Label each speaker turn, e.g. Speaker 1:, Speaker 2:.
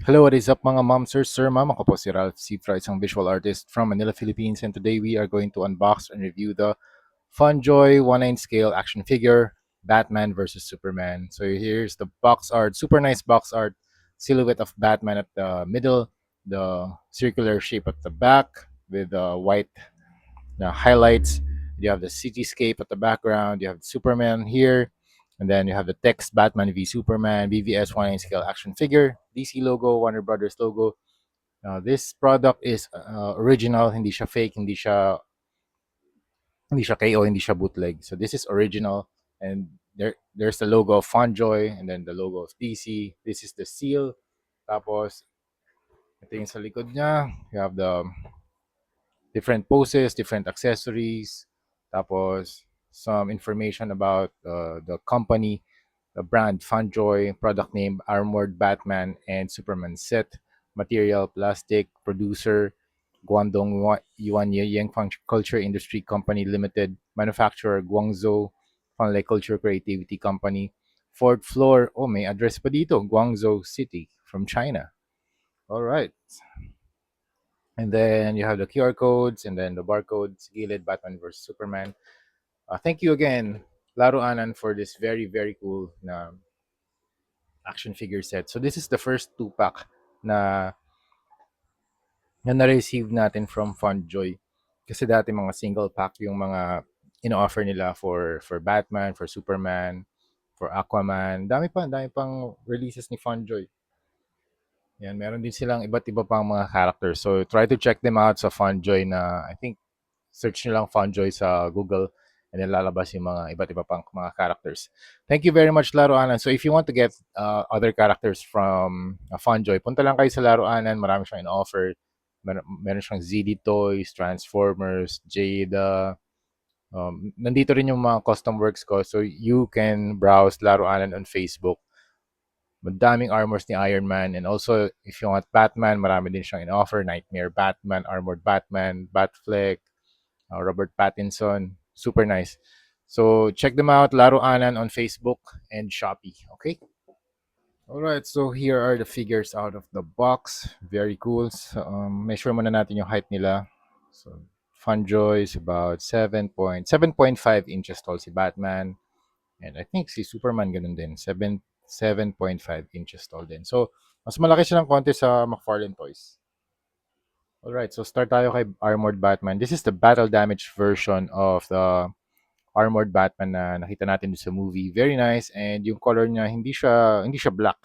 Speaker 1: Hello, what is up mga ma'am, sir, ma'am? Ako po si Ralph Cifra, isang visual artist from Manila, Philippines. And today we are going to unbox and review the Funjoy 1/9 scale action figure, Batman versus Superman. So here's the box art, super nice box art, silhouette of Batman at the middle, the circular shape at the back with white highlights. You have the cityscape at the background. You have Superman here. And then you have the text Batman v Superman, BVS 1/9 scale action figure, DC logo, Warner Brothers logo. This product is original, hindi siya fake, hindi siya KO, hindi siya bootleg. So this is original, and there's the logo of Fonjoy and then the logo of DC. This is the seal. Tapos ito yung sa likod niya. You have the different poses, different accessories, tapos some information about the company, the brand Funjoy, product name Armored Batman and Superman set, material plastic, producer Guangdong Yuan Yangfang Culture Industry Company Limited, manufacturer Guangzhou Fanlei Culture Creativity Company, fourth floor, oh may address pa dito, Guangzhou City from China. All right. And then you have the QR codes and then the barcodes, Gilid, Batman versus Superman. Thank you again, Laro Anan, for this very, very cool action figure set. So this is the first two-pack na, na na-receive natin from Fundjoy. Kasi dati mga single pack yung mga ino-offer nila for Batman, for Superman, for Aquaman. Dami pang releases ni Fundjoy. Yan, meron din silang iba't iba pang mga characters. So try to check them out sa Funjoy na I think search nyo lang Funjoy sa Google and then lalabas yung mga iba't iba pang mga characters. Thank you very much, Laro Anan. So if you want to get other characters from Funjoy, punta lang kayo sa Laro Anan. Marami siyang in-offer. Meron siyang ZD Toys, Transformers, Jada. Nandito rin yung mga custom works ko. So you can browse Laro Anan on Facebook. Madaming armors ni Iron Man. And also, if you want Batman, marami din siyang in-offer. Nightmare Batman, Armored Batman, Batfleck, Robert Pattinson. Super nice. So check them out, Laro Anan on Facebook and Shopee. Okay. All right. So here are the figures out of the box. Very cool. So, measure muna natin yung height nila. So Funjoy is about 7.5 inches tall si Batman. And I think si Superman ganun din. 7.5 inches tall din. So mas malaki siya ng konti sa McFarlane Toys. Alright, so start tayo kay Armored Batman. This is the battle damage version of the Armored Batman na nakita natin sa movie. Very nice, and yung color niya hindi siya black.